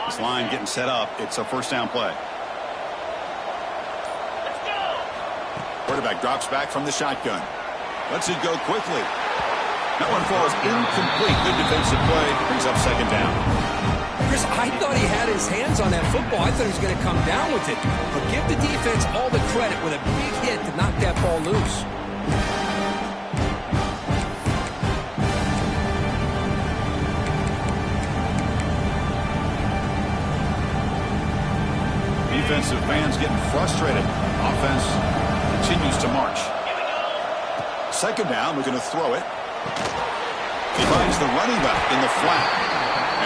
This line getting set up. It's a first down play. Let's go. Quarterback drops back from the shotgun. Lets it go quickly. That one falls incomplete. Good defensive play. Brings up second down. Chris, I thought he had his hands on that football. I thought he was going to come down with it. But give the defense all the credit with a big hit to knock that ball loose. Defensive fans getting frustrated. Offense continues to march. Second down, looking to throw it. He finds the running back in the flat.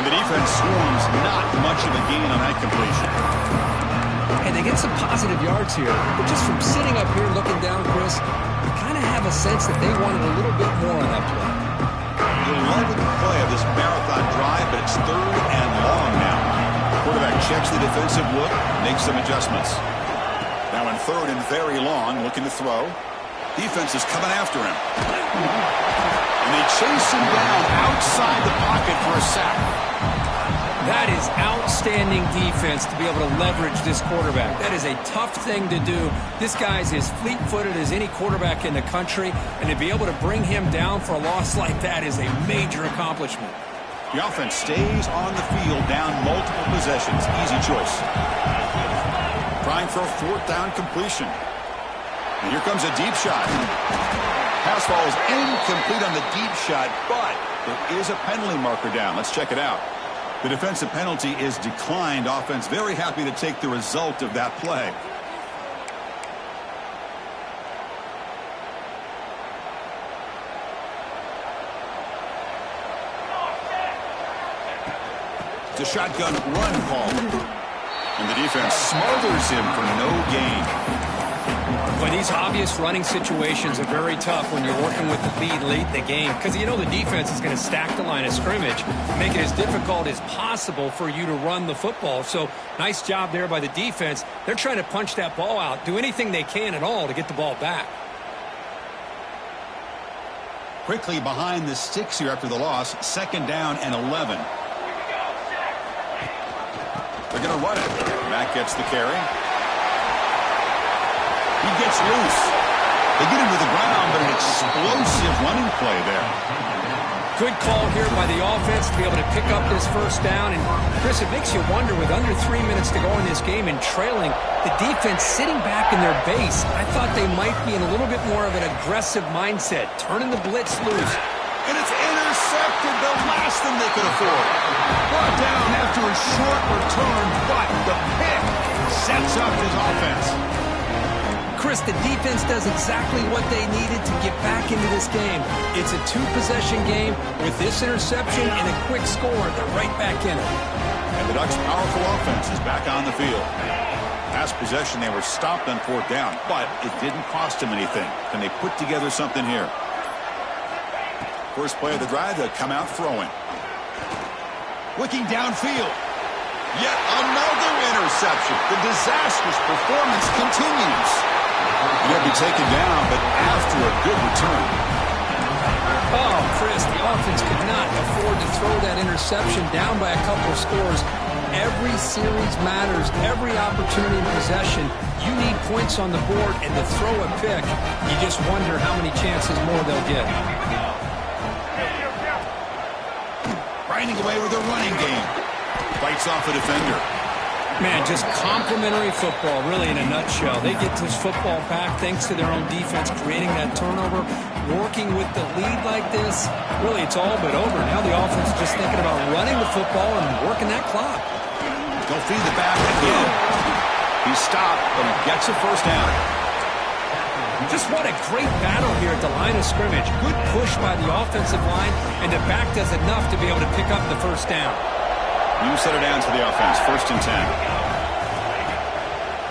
And the defense swarms, not much of a gain on that completion. And they get some positive yards here. But just from sitting up here looking down, Chris, you kind of have a sense that they wanted a little bit more on that play. The 11th play of this marathon drive, but it's 3rd and long now. Quarterback checks the defensive look, makes some adjustments. Now in 3rd and very long, looking to throw. Defense is coming after him. And they chase him down outside the pocket for a sack. That is outstanding defense to be able to leverage this quarterback. That is a tough thing to do. This guy's as fleet-footed as any quarterback in the country, and to be able to bring him down for a loss like that is a major accomplishment. The offense stays on the field, down multiple possessions. Easy choice. Trying for a 4th down completion. And here comes a deep shot. Pass ball is incomplete on the deep shot, but there is a penalty marker down. Let's check it out. The defensive penalty is declined. Offense very happy to take the result of that play. It's a shotgun run call. And the defense smothers him for no gain. Well, these obvious running situations are very tough when you're working with the lead late in the game because you know the defense is going to stack the line of scrimmage, make it as difficult as possible for you to run the football. So nice job there by the defense. They're trying to punch that ball out, do anything they can at all to get the ball back. Quickly behind the sticks here after the loss, 2nd down and 11. They're going to run it. Mack gets the carry. He gets loose. They get him to the ground, but an explosive running play there. Good call here by the offense to be able to pick up this 1st down. And, Chris, it makes you wonder, with under 3 minutes to go in this game and trailing, the defense sitting back in their base, I thought they might be in a little bit more of an aggressive mindset, turning the blitz loose. And it's intercepted, the last thing they could afford. Brought down after a short return, but the pick sets up his offense. Chris, the defense does exactly what they needed to get back into this game. It's a 2-possession game. With this interception and a quick score, they're right back in it. And the Ducks' powerful offense is back on the field. Last possession, they were stopped on 4th down, but it didn't cost them anything. Can they put together something here? First play of the drive, they'll come out throwing. Looking downfield. Yet another interception. The disastrous performance continues. He'll be taken down, but after a good return. Oh, Chris, the offense could not afford to throw that interception down by a couple of scores. Every series matters. Every opportunity in possession. You need points on the board, and to throw a pick, you just wonder how many chances more they'll get. Grinding away with a running game. Fights off a defender. Man, just complimentary football, really, in a nutshell. They get this football back thanks to their own defense, creating that turnover, working with the lead like this. Really, it's all but over. Now the offense is just thinking about running the football and working that clock. They'll feed the back again. He's stopped, but he gets a 1st down. Just what a great battle here at the line of scrimmage. Good push by the offensive line, and the back does enough to be able to pick up the 1st down. New set of downs for the offense. 1st and 10.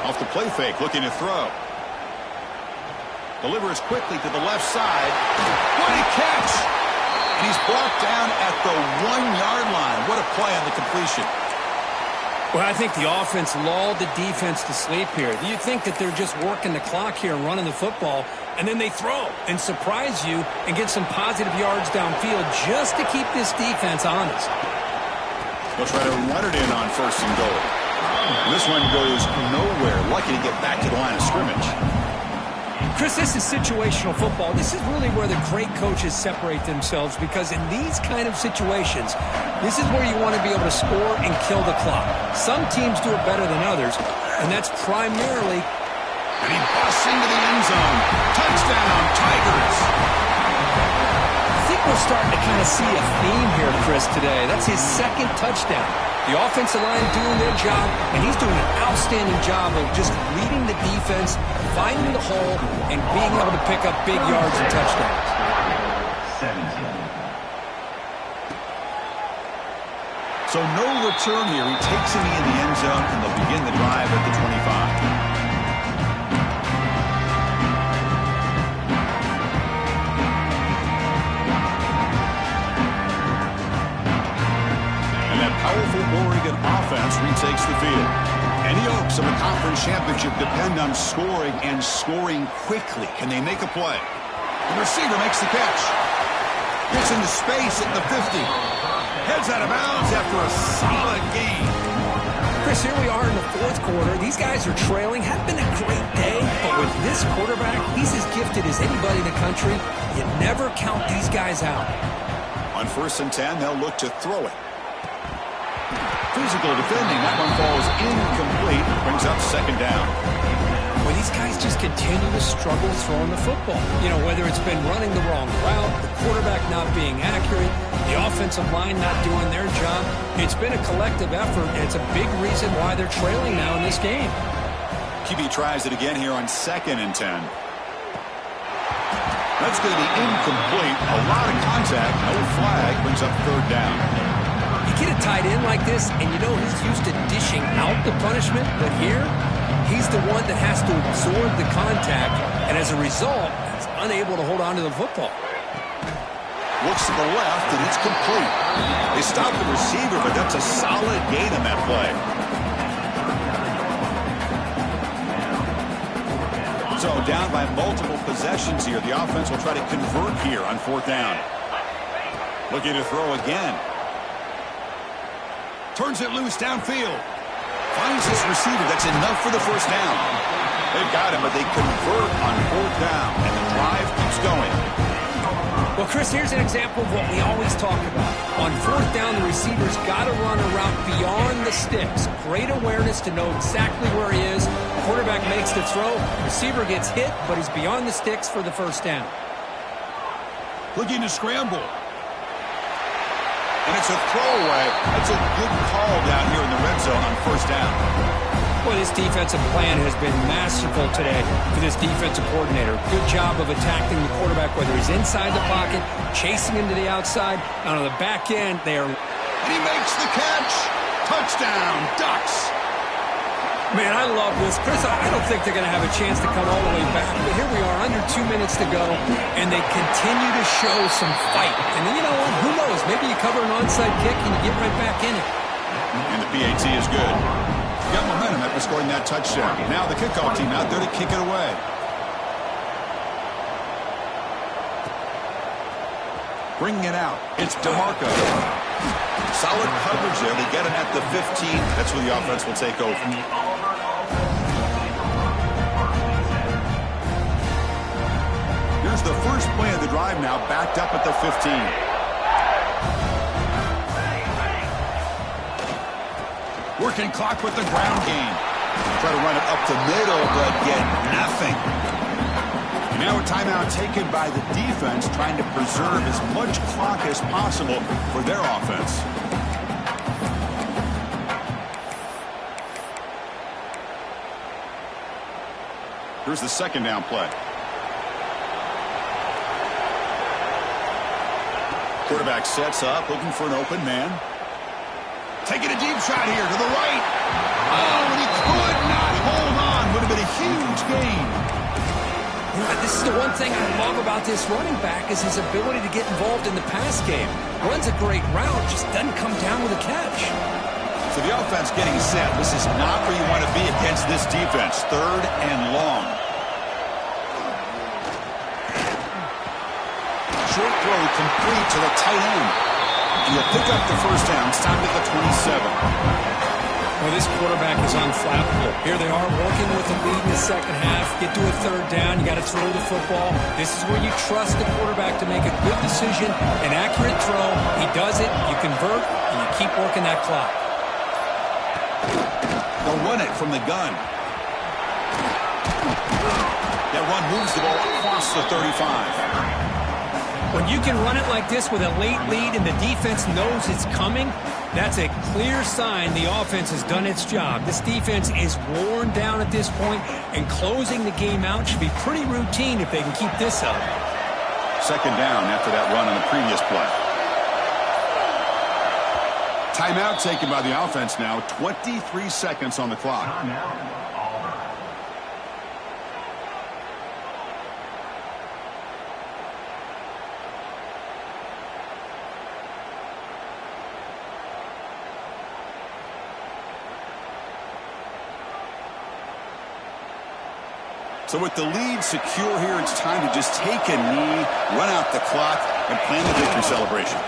Off the play fake, looking to throw. Delivers quickly to the left side. What a catch! And he's brought down at the 1-yard line. What a play on the completion. Well, I think the offense lulled the defense to sleep here. Do you think that they're just working the clock here and running the football, and then they throw and surprise you and get some positive yards downfield just to keep this defense honest? They'll try to run it in on 1st and goal. This one goes nowhere. Lucky to get back to the line of scrimmage. Chris, this is situational football. This is really where the great coaches separate themselves, because in these kind of situations, this is where you want to be able to score and kill the clock. Some teams do it better than others, and that's primarily... And he busts into the end zone. Touchdown, Tigers! I think we're starting to kind of see a theme here, Chris, today. That's his 2nd touchdown. The offensive line doing their job, and he's doing an outstanding job of just leading the defense, finding the hole, and being able to pick up big yards and touchdowns. So no return here. He takes him in the end zone, and they'll begin the drive at the 25. Powerful Oregon offense retakes the field. Any hopes of a conference championship depend on scoring and scoring quickly. Can they make a play? The receiver makes the catch. Gets into space at the 50. Heads out of bounds after a solid game. Chris, here we are in the 4th quarter. These guys are trailing. Had been a great day, but with this quarterback, he's as gifted as anybody in the country. You never count these guys out. On 1st and 10, they'll look to throw it. Physical defending. That one falls incomplete. Brings up 2nd down. Well, these guys just continue to struggle throwing the football. You know, whether it's been running the wrong route, the quarterback not being accurate, The offensive line not doing their job. It's been a collective effort, and it's a big reason why they're trailing now in this game. QB tries it again here on 2nd and 10. That's going to be incomplete. A lot of contact. No flag. Brings up 3rd down. You get a tight end like this, and you know he's used to dishing out the punishment, but here, he's the one that has to absorb the contact, and as a result, he's unable to hold on to the football. Looks to the left, and it's complete. They stopped the receiver, but that's a solid gain on that play. So down by multiple possessions here. The offense will try to convert here on 4th down. Looking to throw again. Turns it loose downfield. Finds his receiver. That's enough for the 1st down. They've got him, but they convert on 4th down, and the drive keeps going. Well, Chris, here's an example of what we always talk about. On 4th down, the receiver's got to run a route beyond the sticks. Great awareness to know exactly where he is. Quarterback makes the throw. Receiver gets hit, but he's beyond the sticks for the 1st down. Looking to scramble. And it's a throwaway. That's a good call down here in the red zone on 1st down. Well, this defensive plan has been masterful today for this defensive coordinator. Good job of attacking the quarterback, whether he's inside the pocket, chasing him to the outside, and on the back end, they are... And he makes the catch. Touchdown, Ducks. Man, I love this. Chris, I don't think they're going to have a chance to come all the way back, but here we are, under 2 minutes to go, and they continue to show some fight. And then, you know what? Who knows? Maybe you cover an onside kick and you get right back in it. And the PAT is good. Got momentum after scoring that touchdown. Now the kickoff team out there to kick it away. Bringing it out. It's DeMarco. Solid coverage there. They get it at the 15. That's where the offense will take over. Here's the first play of the drive now, backed up at the 15. Working clock with the ground game. Try to run it up the middle, but get nothing. Now a timeout taken by the defense, trying to preserve as much clock as possible for their offense. Here's the 2nd down play. Quarterback sets up, looking for an open man. Taking a deep shot here to the right. Oh, and he could not hold on. Would have been a huge gain. This is the one thing I love about this running back is his ability to get involved in the pass game. Runs a great route, just doesn't come down with a catch. So the offense getting set. This is not where you want to be against this defense. 3rd and long. Short throw complete to the tight end. And you'll pick up the 1st down. Stop at the 27. Well, this quarterback is unflappable. Here they are working with the lead in the 2nd half. Get to a 3rd down. You got to throw the football. This is where you trust the quarterback to make a good decision, an accurate throw. He does it, you convert, and you keep working that clock. They'll run it from the gun. That run moves the ball across the 35. When you can run it like this with a late lead and the defense knows it's coming, that's a clear sign the offense has done its job. This defense is worn down at this point, and closing the game out should be pretty routine if they can keep this up. 2nd down after that run on the previous play. Timeout taken by the offense now. 23 seconds on the clock. So with the lead secure here, it's time to just take a knee, run out the clock, and plan the victory celebration.